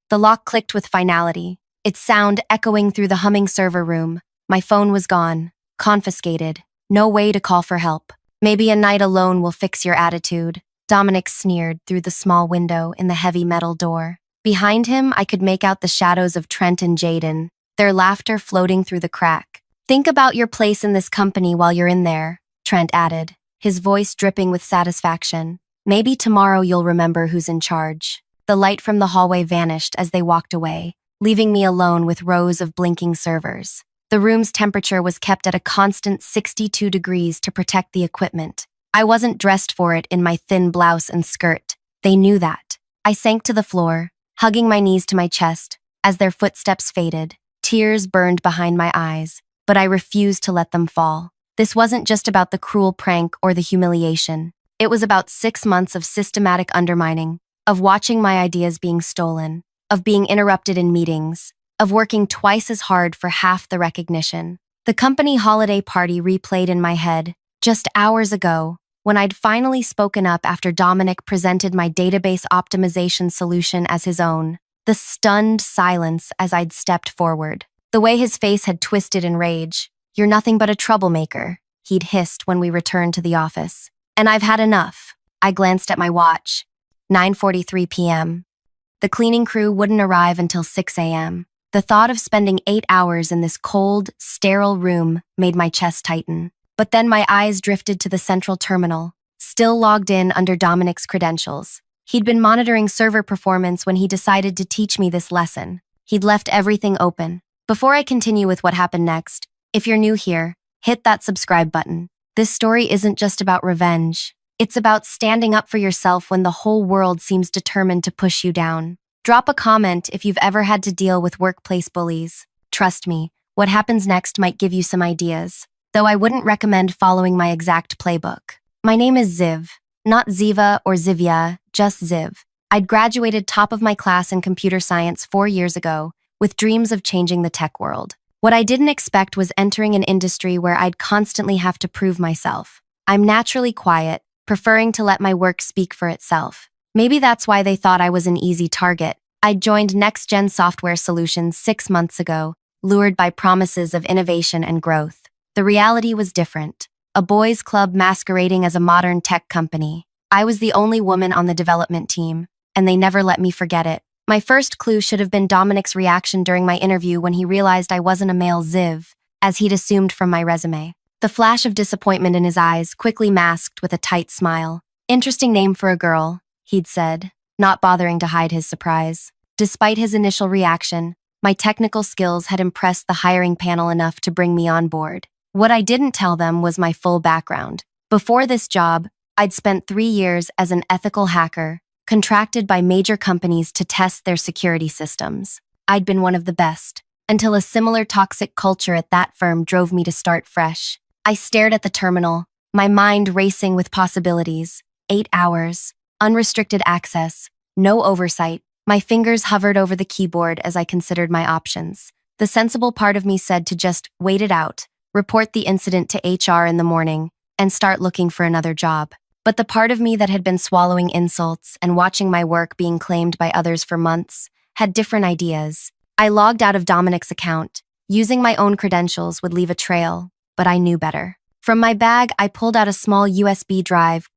The lock clicked with finality, its sound echoing through the humming server room. My phone was gone, confiscated, no way to call for help. Maybe a night alone will fix your attitude, Dominic sneered through the small window in the heavy metal door. Behind him, I could make out the shadows of Trent and Jaden, their laughter floating through the crack. Think about your place in this company while you're in there, Trent added, his voice dripping with satisfaction. Maybe tomorrow you'll remember who's in charge. The light from the hallway vanished as they walked away, leaving me alone with rows of blinking servers. The room's temperature was kept at a constant 62 degrees to protect the equipment. I wasn't dressed for it in my thin blouse and skirt. They knew that. I sank to the floor, hugging my knees to my chest, as their footsteps faded. Tears burned behind my eyes, but I refused to let them fall. This wasn't just about the cruel prank or the humiliation. It was about 6 months of systematic undermining, of watching my ideas being stolen, of being interrupted in meetings, of working twice as hard for half the recognition. The company holiday party replayed in my head, just hours ago, when I'd finally spoken up after Dominic presented my database optimization solution as his own. The stunned silence as I'd stepped forward. The way his face had twisted in rage. "You're nothing but a troublemaker," he'd hissed when we returned to the office. "And I've had enough." I glanced at my watch. 9:43 p.m. The cleaning crew wouldn't arrive until 6 a.m. The thought of spending 8 hours in this cold, sterile room made my chest tighten. But then my eyes drifted to the central terminal, still logged in under Dominic's credentials. He'd been monitoring server performance when he decided to teach me this lesson. He'd left everything open. Before I continue with what happened next, if you're new here, hit that subscribe button. This story isn't just about revenge. It's about standing up for yourself when the whole world seems determined to push you down. Drop a comment if you've ever had to deal with workplace bullies. Trust me, what happens next might give you some ideas, though I wouldn't recommend following my exact playbook. My name is Ziv, not Ziva or Zivia, just Ziv. I'd graduated top of my class in computer science 4 years ago, with dreams of changing the tech world. What I didn't expect was entering an industry where I'd constantly have to prove myself. I'm naturally quiet, preferring to let my work speak for itself. Maybe that's why they thought I was an easy target. I'd joined Next Gen Software Solutions 6 months ago, lured by promises of innovation and growth. The reality was different. A boys' club masquerading as a modern tech company. I was the only woman on the development team, and they never let me forget it. My first clue should have been Dominic's reaction during my interview when he realized I wasn't a male Ziv, as he'd assumed from my resume. The flash of disappointment in his eyes quickly masked with a tight smile. "Interesting name for a girl," he'd said, not bothering to hide his surprise. Despite his initial reaction, my technical skills had impressed the hiring panel enough to bring me on board. What I didn't tell them was my full background. Before this job, I'd spent 3 years as an ethical hacker, contracted by major companies to test their security systems. I'd been one of the best, until a similar toxic culture at that firm drove me to start fresh. I stared at the terminal, my mind racing with possibilities. 8 hours, unrestricted access, no oversight. My fingers hovered over the keyboard as I considered my options. The sensible part of me said to just wait it out, report the incident to HR in the morning, and start looking for another job. But the part of me that had been swallowing insults and watching my work being claimed by others for months had different ideas. I logged out of Dominic's account. Using my own credentials would leave a trail, but I knew better. From my bag, I pulled out a small USB drive,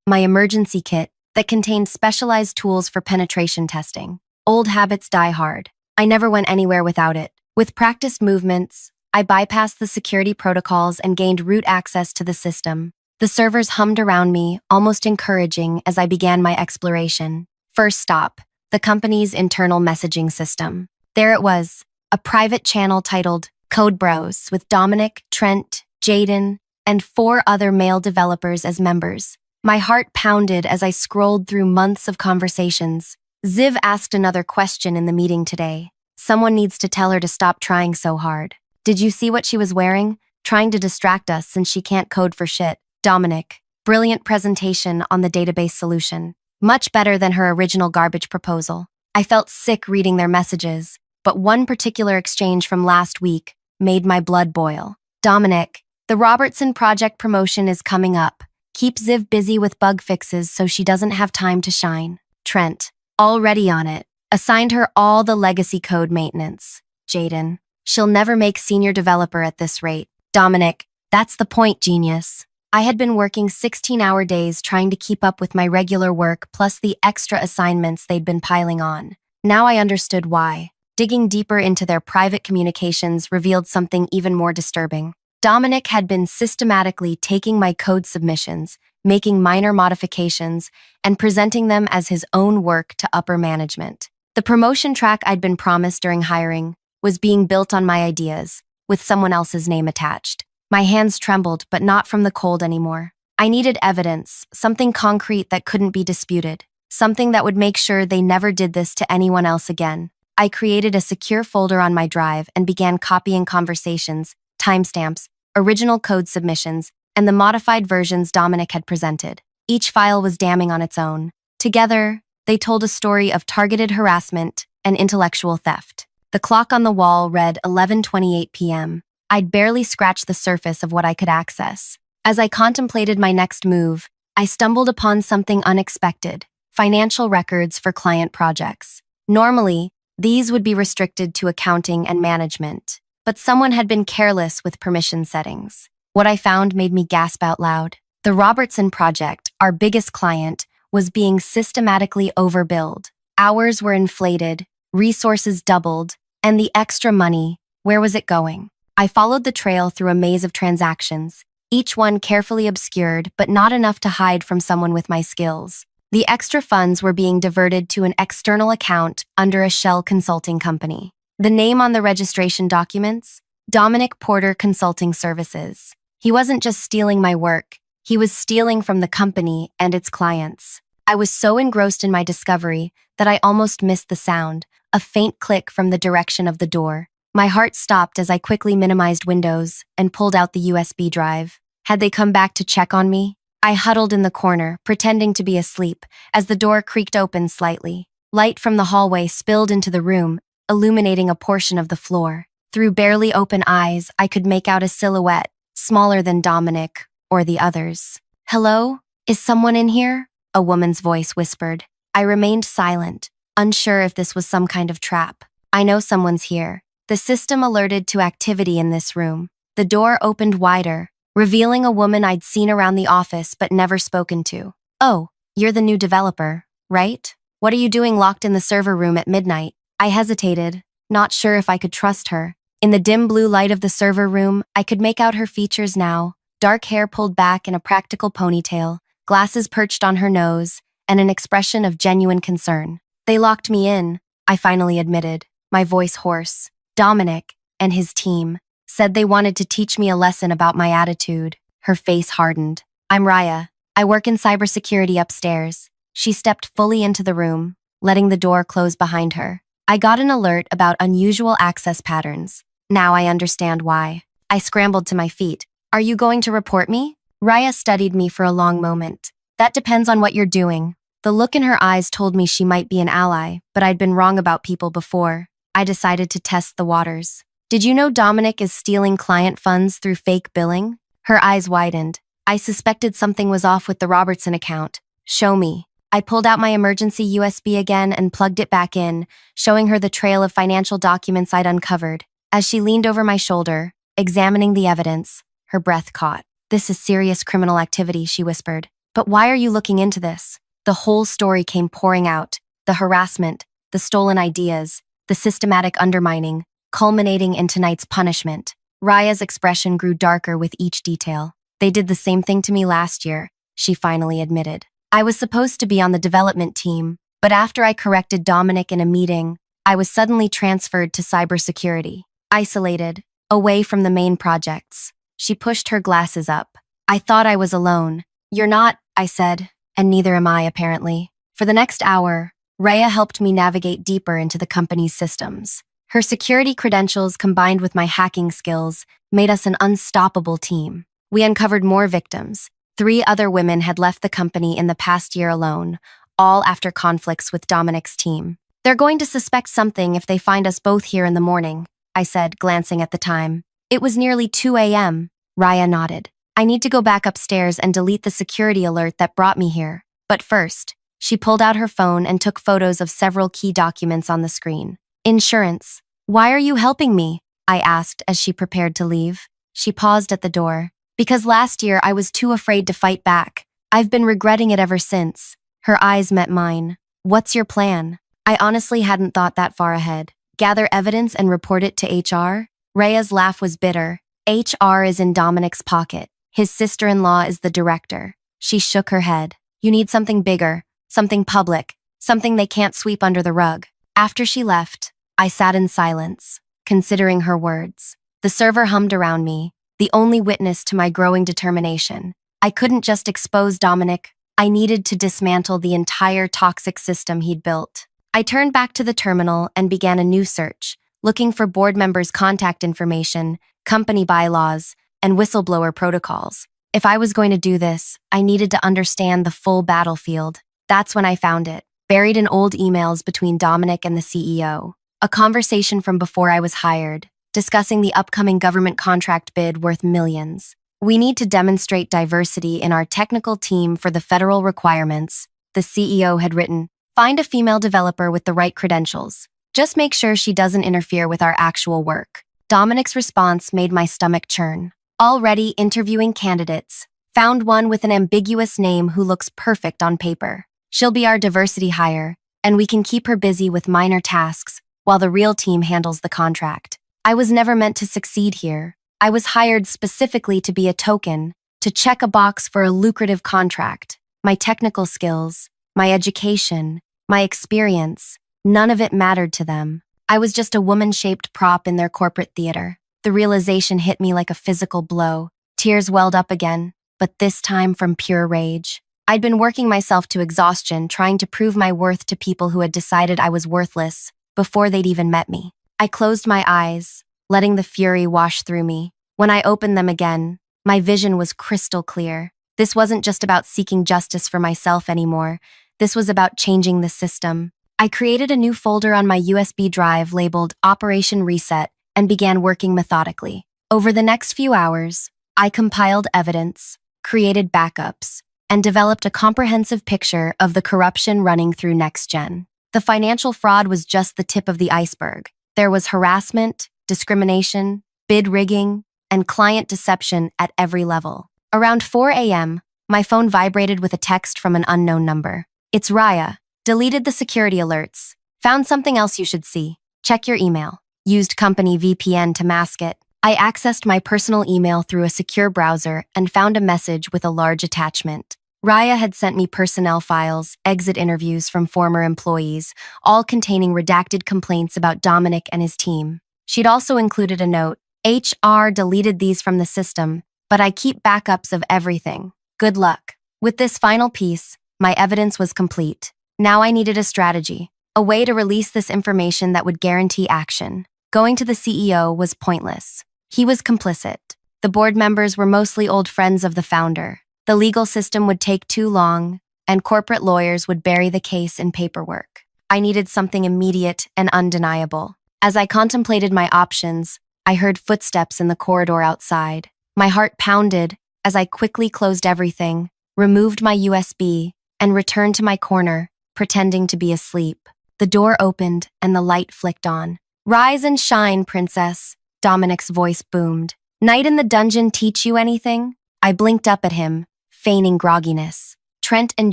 my emergency kit, that contained specialized tools for penetration testing. Old habits die hard. I never went anywhere without it. With practiced movements, I bypassed the security protocols and gained root access to the system. The servers hummed around me, almost encouraging as I began my exploration. First stop, the company's internal messaging system. There it was, a private channel titled Code Bros with Dominic, Trent, Jaden, and 4 other male developers as members. My heart pounded as I scrolled through months of conversations. Ziv asked another question in the meeting today. Someone needs to tell her to stop trying so hard. Did you see what she was wearing? Trying to distract us since she can't code for shit. Dominic, brilliant presentation on the database solution. Much better than her original garbage proposal. I felt sick reading their messages, but one particular exchange from last week made my blood boil. Dominic, the Robertson project promotion is coming up. Keep Ziv busy with bug fixes so she doesn't have time to shine. Trent, already on it. Assigned her all the legacy code maintenance. Jaden. She'll never make senior developer at this rate. Dominic. That's the point, genius. I had been working 16-hour days trying to keep up with my regular work plus the extra assignments they'd been piling on. Now I understood why. Digging deeper into their private communications revealed something even more disturbing. Dominic had been systematically taking my code submissions, making minor modifications, and presenting them as his own work to upper management. The promotion track I'd been promised during hiring was being built on my ideas, with someone else's name attached. My hands trembled, but not from the cold anymore. I needed evidence, something concrete that couldn't be disputed, something that would make sure they never did this to anyone else again. I created a secure folder on my drive and began copying conversations, timestamps, original code submissions, and the modified versions Dominic had presented. Each file was damning on its own. Together, they told a story of targeted harassment and intellectual theft. The clock on the wall read 11:28 p.m. I'd barely scratched the surface of what I could access. As I contemplated my next move, I stumbled upon something unexpected: financial records for client projects. Normally, these would be restricted to accounting and management, but someone had been careless with permission settings. What I found made me gasp out loud. The Robertson project, our biggest client, was being systematically overbilled. Hours were inflated, resources doubled, and the extra money, where was it going? I followed the trail through a maze of transactions, each one carefully obscured but not enough to hide from someone with my skills. The extra funds were being diverted to an external account under a shell consulting company. The name on the registration documents? Dominic Porter Consulting Services. He wasn't just stealing my work, he was stealing from the company and its clients. I was so engrossed in my discovery that I almost missed the sound, a faint click from the direction of the door. My heart stopped as I quickly minimized Windows and pulled out the USB drive. Had they come back to check on me? I huddled in the corner, pretending to be asleep, as the door creaked open slightly. Light from the hallway spilled into the room, illuminating a portion of the floor. Through barely open eyes, I could make out a silhouette, smaller than Dominic or the others. "Hello? Is someone in here?" a woman's voice whispered. I remained silent, unsure if this was some kind of trap. "I know someone's here." The system alerted to activity in this room. The door opened wider, revealing a woman I'd seen around the office but never spoken to. "Oh, you're the new developer, right? What are you doing locked in the server room at midnight?" I hesitated, not sure if I could trust her. In the dim blue light of the server room, I could make out her features now: dark hair pulled back in a practical ponytail, glasses perched on her nose, and an expression of genuine concern. "They locked me in," I finally admitted, my voice hoarse. "Dominic and his team said they wanted to teach me a lesson about my attitude." Her face hardened. "I'm Raya. I work in cybersecurity upstairs." She stepped fully into the room, letting the door close behind her. I got an alert about unusual access patterns. Now I understand why. I scrambled to my feet. "Are you going to report me?" Raya studied me for a long moment. "That depends on what you're doing." The look in her eyes told me she might be an ally, but I'd been wrong about people before. I decided to test the waters. "Did you know Dominic is stealing client funds through fake billing?" Her eyes widened. I suspected something was off with the Robertson account. "Show me." I pulled out my emergency USB again and plugged it back in, showing her the trail of financial documents I'd uncovered. As she leaned over my shoulder, examining the evidence, her breath caught. "This is serious criminal activity," she whispered. "But why are you looking into this?" The whole story came pouring out: the harassment, the stolen ideas, the systematic undermining, culminating in tonight's punishment. Raya's expression grew darker with each detail. "They did the same thing to me last year," she finally admitted. "I was supposed to be on the development team, but after I corrected Dominic in a meeting, I was suddenly transferred to cybersecurity. Isolated, away from the main projects." She pushed her glasses up. "I thought I was alone." "You're not," I said, "and neither am I, apparently." For the next hour, Raya helped me navigate deeper into the company's systems. Her security credentials combined with my hacking skills made us an unstoppable team. We uncovered more victims. 3 other women had left the company in the past year alone, all after conflicts with Dominic's team. "They're going to suspect something if they find us both here in the morning," I said, glancing at the time. "It was nearly 2 a.m. Raya nodded. "I need to go back upstairs and delete the security alert that brought me here. But first, She pulled out her phone and took photos of several key documents on the screen. Insurance. Why are you helping me? I asked as she prepared to leave. She paused at the door. Because last year I was too afraid to fight back. I've been regretting it ever since. Her eyes met mine. What's your plan? I honestly hadn't thought that far ahead. Gather evidence and report it to HR? Rhea's laugh was bitter. HR is in Dominic's pocket. His sister-in-law is the director. She shook her head. You need something bigger, something public, something they can't sweep under the rug. After she left, I sat in silence, considering her words. The server hummed around me, the only witness to my growing determination. I couldn't just expose Dominic. I needed to dismantle the entire toxic system he'd built. I turned back to the terminal and began a new search, looking for board members' contact information, company bylaws, and whistleblower protocols. If I was going to do this, I needed to understand the full battlefield. That's when I found it, buried in old emails between Dominic and the CEO. A conversation from before I was hired, discussing the upcoming government contract bid worth millions. We need to demonstrate diversity in our technical team for the federal requirements, the CEO had written. Find a female developer with the right credentials. Just make sure she doesn't interfere with our actual work. Dominic's response made my stomach churn. Already interviewing candidates. Found one with an ambiguous name who looks perfect on paper. She'll be our diversity hire, and we can keep her busy with minor tasks while the real team handles the contract. I was never meant to succeed here. I was hired specifically to be a token, to check a box for a lucrative contract. My technical skills, my education, my experience, none of it mattered to them. I was just a woman-shaped prop in their corporate theater. The realization hit me like a physical blow. Tears welled up again, but this time from pure rage. I'd been working myself to exhaustion, trying to prove my worth to people who had decided I was worthless before they'd even met me. I closed my eyes, letting the fury wash through me. When I opened them again, my vision was crystal clear. This wasn't just about seeking justice for myself anymore. This was about changing the system. I created a new folder on my USB drive labeled Operation Reset and began working methodically. Over the next few hours, I compiled evidence, created backups, and developed a comprehensive picture of the corruption running through NextGen. The financial fraud was just the tip of the iceberg. There was harassment, discrimination, bid rigging, and client deception at every level. Around 4 a.m., my phone vibrated with a text from an unknown number. It's Raya. Deleted the security alerts. Found something else you should see. Check your email. Used company VPN to mask it. I accessed my personal email through a secure browser and found a message with a large attachment. Raya had sent me personnel files, exit interviews from former employees, all containing redacted complaints about Dominic and his team. She'd also included a note. HR deleted these from the system, but I keep backups of everything. Good luck. With this final piece, my evidence was complete. Now I needed a strategy, a way to release this information that would guarantee action. Going to the CEO was pointless. He was complicit. The board members were mostly old friends of the founder. The legal system would take too long, and corporate lawyers would bury the case in paperwork. I needed something immediate and undeniable. As I contemplated my options, I heard footsteps in the corridor outside. My heart pounded as I quickly closed everything, removed my USB, and returned to my corner, pretending to be asleep. The door opened and the light flicked on. Rise and shine, princess, Dominic's voice boomed. Night in the dungeon teach you anything? I blinked up at him, feigning grogginess. Trent and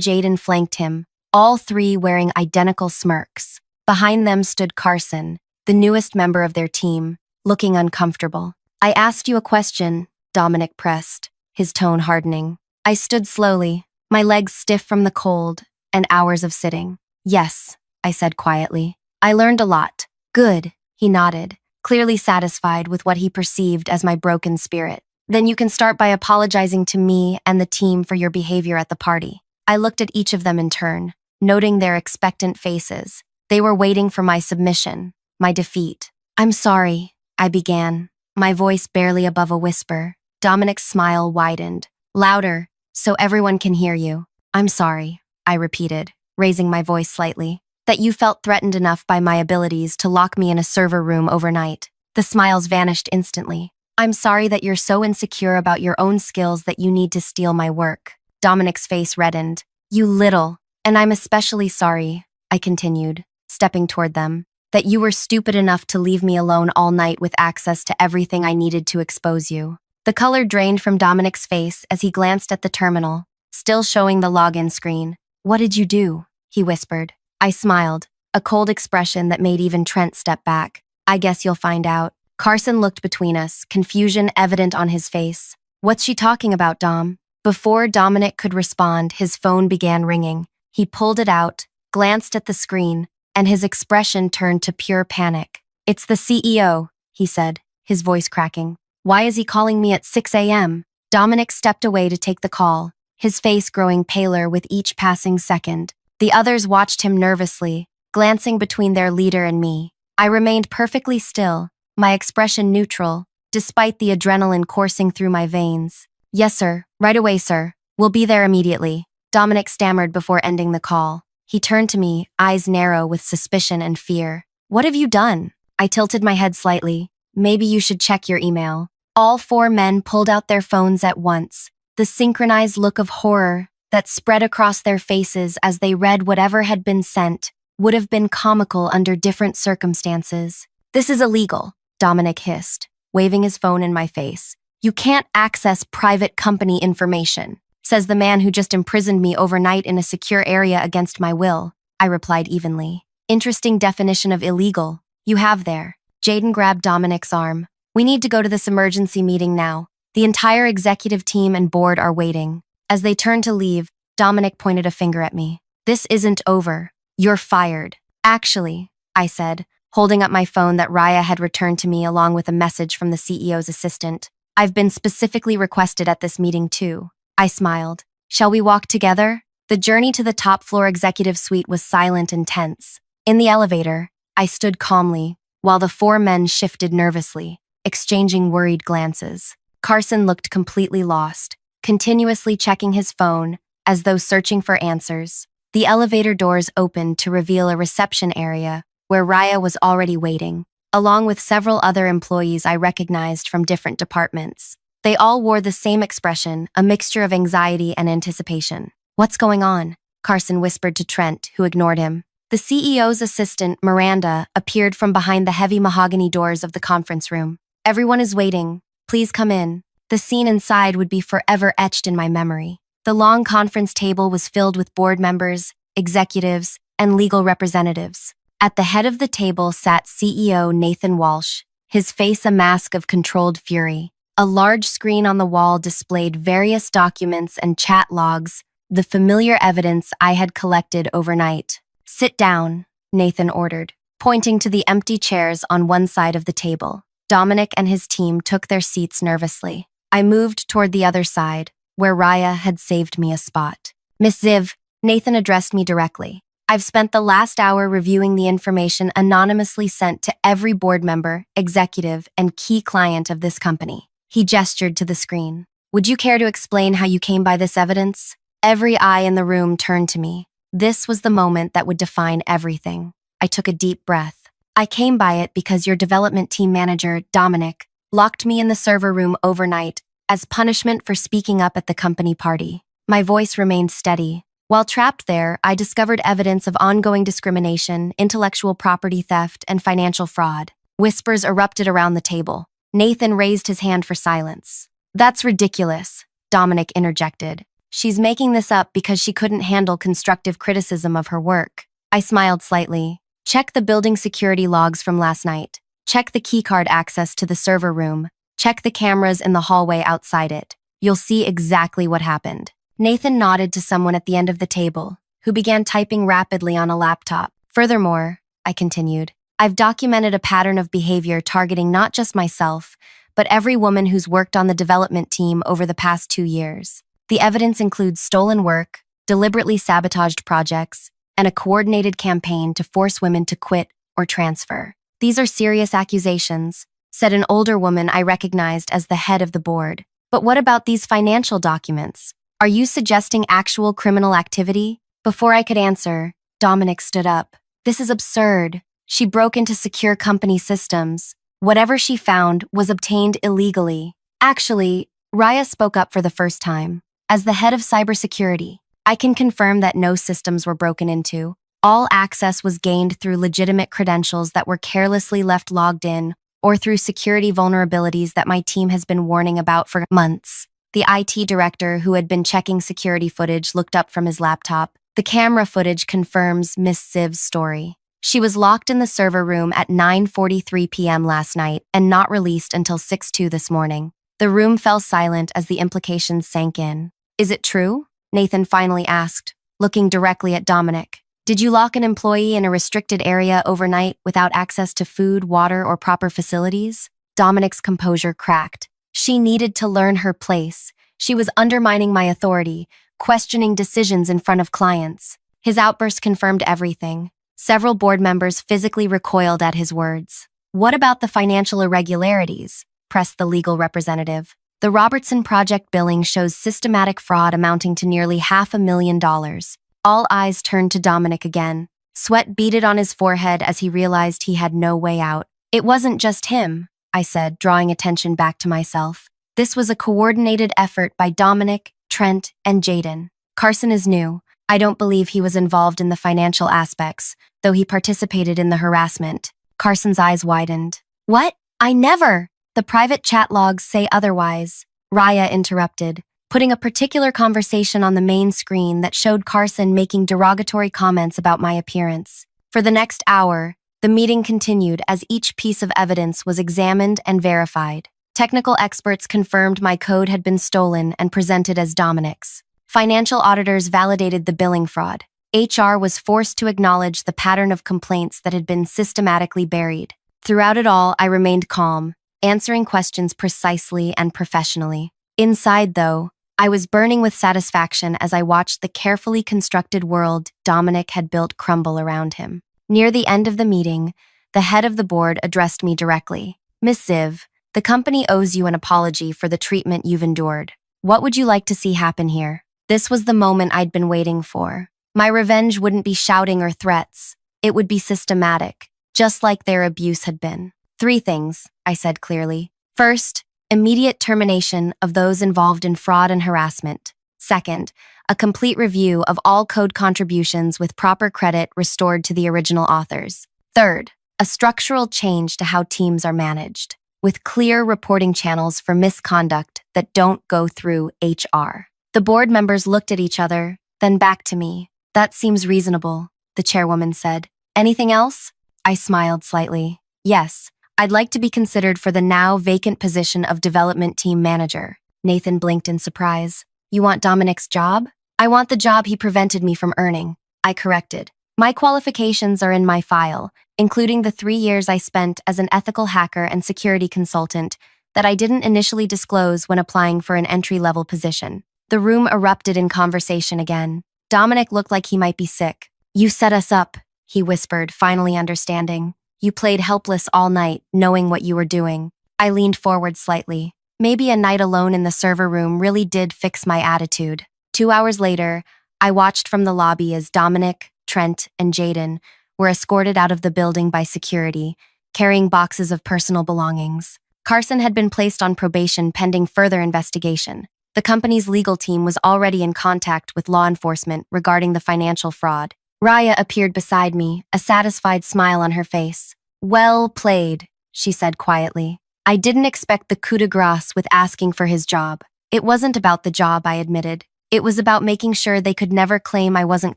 Jaden flanked him, all three wearing identical smirks. Behind them stood Carson, the newest member of their team, looking uncomfortable. I asked you a question, Dominic pressed, his tone hardening. I stood slowly, my legs stiff from the cold and hours of sitting. Yes, I said quietly. I learned a lot. Good, he nodded, clearly satisfied with what he perceived as my broken spirit. Then you can start by apologizing to me and the team for your behavior at the party. I looked at each of them in turn, noting their expectant faces. They were waiting for my submission, my defeat. I'm sorry, I began, my voice barely above a whisper. Dominic's smile widened, louder, so everyone can hear you. I'm sorry, I repeated, raising my voice slightly, that you felt threatened enough by my abilities to lock me in a server room overnight. The smiles vanished instantly. I'm sorry that you're so insecure about your own skills that you need to steal my work. Dominic's face reddened. You little. And I'm especially sorry, I continued, stepping toward them, that you were stupid enough to leave me alone all night with access to everything I needed to expose you. The color drained from Dominic's face as he glanced at the terminal, still showing the login screen. What did you do? He whispered. I smiled, a cold expression that made even Trent step back. I guess you'll find out. Carson looked between us, confusion evident on his face. What's she talking about, Dom? Before Dominic could respond, his phone began ringing. He pulled it out, glanced at the screen, and his expression turned to pure panic. It's the CEO, he said, his voice cracking. Why is he calling me at 6 a.m.? Dominic stepped away to take the call, his face growing paler with each passing second. The others watched him nervously, glancing between their leader and me. I remained perfectly still, my expression neutral, despite the adrenaline coursing through my veins. Yes, sir. Right away, sir. We'll be there immediately. Dominic stammered before ending the call. He turned to me, eyes narrow with suspicion and fear. What have you done? I tilted my head slightly. Maybe you should check your email. All four men pulled out their phones at once, the synchronized look of horror that spread across their faces as they read whatever had been sent would have been comical under different circumstances. This is illegal, Dominic hissed, waving his phone in my face. You can't access private company information, says the man who just imprisoned me overnight in a secure area against my will, I replied evenly. Interesting definition of illegal you have there. Jaden grabbed Dominic's arm. We need to go to this emergency meeting now. The entire executive team and board are waiting. As they turned to leave, Dominic pointed a finger at me. This isn't over. You're fired. Actually, I said, holding up my phone that Raya had returned to me along with a message from the CEO's assistant. I've been specifically requested at this meeting too. I smiled. Shall we walk together? The journey to the top floor executive suite was silent and tense. In the elevator, I stood calmly, while the four men shifted nervously, exchanging worried glances. Carson looked completely lost, continuously checking his phone as though searching for answers. The elevator doors opened to reveal a reception area where Raya was already waiting, along with several other employees I recognized from different departments. They all wore the same expression, a mixture of anxiety and anticipation. What's going on? Carson whispered to Trent, who ignored him. The CEO's assistant, Miranda, appeared from behind the heavy mahogany doors of the conference room. Everyone is waiting. Please come in. The scene inside would be forever etched in my memory. The long conference table was filled with board members, executives, and legal representatives. At the head of the table sat CEO Nathan Walsh, his face a mask of controlled fury. A large screen on the wall displayed various documents and chat logs, the familiar evidence I had collected overnight. Sit down, Nathan ordered, pointing to the empty chairs on one side of the table. Dominic and his team took their seats nervously. I moved toward the other side, where Raya had saved me a spot. Miss Ziv, Nathan addressed me directly. I've spent the last hour reviewing the information anonymously sent to every board member, executive, and key client of this company. He gestured to the screen. Would you care to explain how you came by this evidence? Every eye in the room turned to me. This was the moment that would define everything. I took a deep breath. I came by it because your development team manager, Dominic, locked me in the server room overnight as punishment for speaking up at the company party. My voice remained steady. While trapped there, I discovered evidence of ongoing discrimination, intellectual property theft, and financial fraud. Whispers erupted around the table. Nathan raised his hand for silence. That's ridiculous, Dominic interjected. She's making this up because she couldn't handle constructive criticism of her work. I smiled slightly. Check the building security logs from last night. Check the keycard access to the server room. Check the cameras in the hallway outside it. You'll see exactly what happened. Nathan nodded to someone at the end of the table, who began typing rapidly on a laptop. Furthermore, I continued, I've documented a pattern of behavior targeting not just myself, but every woman who's worked on the development team over the past 2 years. The evidence includes stolen work, deliberately sabotaged projects, and a coordinated campaign to force women to quit or transfer. These are serious accusations, said an older woman I recognized as the head of the board. But what about these financial documents? Are you suggesting actual criminal activity? Before I could answer, Dominic stood up. This is absurd. She broke into secure company systems. Whatever she found was obtained illegally. Actually, Raya spoke up for the first time. As the head of cybersecurity, I can confirm that no systems were broken into. All access was gained through legitimate credentials that were carelessly left logged in or through security vulnerabilities that my team has been warning about for months. The IT director, who had been checking security footage, looked up from his laptop. The camera footage confirms Miss Siv's story. She was locked in the server room at 9:43 p.m. last night and not released until 6:02 this morning. The room fell silent as the implications sank in. Is it true? Nathan finally asked, looking directly at Dominic. Did you lock an employee in a restricted area overnight without access to food, water, or proper facilities? Dominic's composure cracked. She needed to learn her place. She was undermining my authority, questioning decisions in front of clients. His outburst confirmed everything. Several board members physically recoiled at his words. What about the financial irregularities? Pressed the legal representative. The Robertson Project billing shows systematic fraud amounting to nearly $500,000. All eyes turned to Dominic again. Sweat beaded on his forehead as he realized he had no way out. It wasn't just him, I said, drawing attention back to myself. This was a coordinated effort by Dominic, Trent, and Jaden. Carson is new. I don't believe he was involved in the financial aspects, though he participated in the harassment. Carson's eyes widened. What? I never! The private chat logs say otherwise. Raya interrupted, putting a particular conversation on the main screen that showed Carson making derogatory comments about my appearance. For the next hour, the meeting continued as each piece of evidence was examined and verified. Technical experts confirmed my code had been stolen and presented as Dominic's. Financial auditors validated the billing fraud. HR was forced to acknowledge the pattern of complaints that had been systematically buried. Throughout it all, I remained calm, answering questions precisely and professionally. Inside, though, I was burning with satisfaction as I watched the carefully constructed world Dominic had built crumble around him. Near the end of the meeting, the head of the board addressed me directly. Miss Ziv, the company owes you an apology for the treatment you've endured. What would you like to see happen here? This was the moment I'd been waiting for. My revenge wouldn't be shouting or threats. It would be systematic, just like their abuse had been. 3 things, I said clearly. First, immediate termination of those involved in fraud and harassment. Second, a complete review of all code contributions with proper credit restored to the original authors. Third, a structural change to how teams are managed, with clear reporting channels for misconduct that don't go through HR. The board members looked at each other, then back to me. That seems reasonable, the chairwoman said. Anything else? I smiled slightly. Yes, I'd like to be considered for the now vacant position of development team manager. Nathan blinked in surprise. You want Dominic's job? I want the job he prevented me from earning. I corrected. My qualifications are in my file, including the 3 years I spent as an ethical hacker and security consultant that I didn't initially disclose when applying for an entry-level position. The room erupted in conversation again. Dominic looked like he might be sick. You set us up, he whispered, finally understanding. You played helpless all night, knowing what you were doing. I leaned forward slightly. Maybe a night alone in the server room really did fix my attitude. 2 hours later, I watched from the lobby as Dominic, Trent, and Jaden were escorted out of the building by security, carrying boxes of personal belongings. Carson had been placed on probation pending further investigation. The company's legal team was already in contact with law enforcement regarding the financial fraud. Raya appeared beside me, a satisfied smile on her face. Well played, she said quietly. I didn't expect the coup de grace with asking for his job. It wasn't about the job, I admitted. It was about making sure they could never claim I wasn't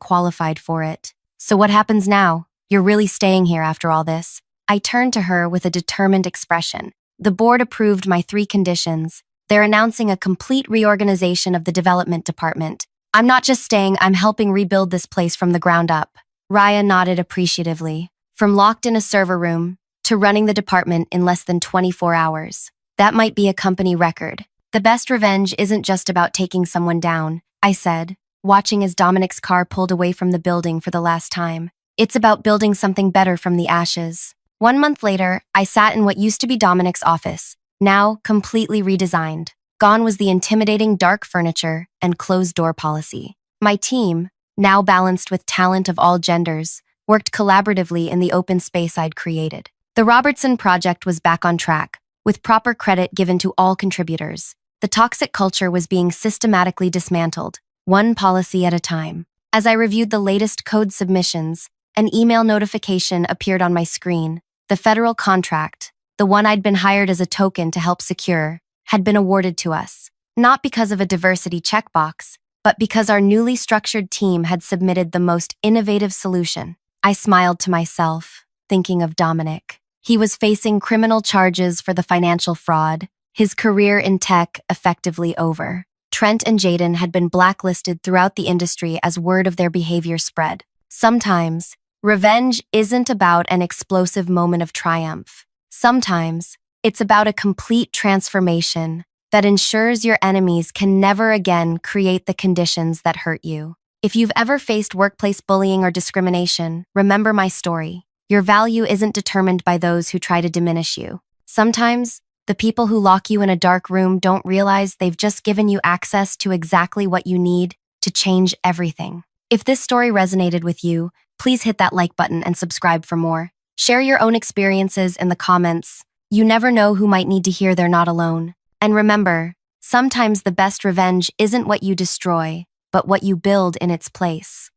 qualified for it. So what happens now? You're really staying here after all this? I turned to her with a determined expression. The board approved my 3 conditions. They're announcing a complete reorganization of the development department. I'm not just staying, I'm helping rebuild this place from the ground up. Raya nodded appreciatively. From locked in a server room to running the department in less than 24 hours. That might be a company record. The best revenge isn't just about taking someone down, I said, watching as Dominic's car pulled away from the building for the last time. It's about building something better from the ashes. 1 month later, I sat in what used to be Dominic's office, now completely redesigned. Gone was the intimidating dark furniture and closed-door policy. My team, now balanced with talent of all genders, worked collaboratively in the open space I'd created. The Robertson Project was back on track, with proper credit given to all contributors. The toxic culture was being systematically dismantled. one policy at a time. As I reviewed the latest code submissions, an email notification appeared on my screen. The federal contract, the one I'd been hired as a token to help secure, had been awarded to us. Not because of a diversity checkbox, but because our newly structured team had submitted the most innovative solution. I smiled to myself, thinking of Dominic. He was facing criminal charges for the financial fraud, his career in tech effectively over. Trent and Jaden had been blacklisted throughout the industry as word of their behavior spread. Sometimes, revenge isn't about an explosive moment of triumph. Sometimes, it's about a complete transformation that ensures your enemies can never again create the conditions that hurt you. If you've ever faced workplace bullying or discrimination, remember my story. Your value isn't determined by those who try to diminish you. Sometimes, the people who lock you in a dark room don't realize they've just given you access to exactly what you need to change everything. If this story resonated with you, please hit that like button and subscribe for more. Share your own experiences in the comments. You never know who might need to hear they're not alone. And remember, sometimes the best revenge isn't what you destroy, but what you build in its place.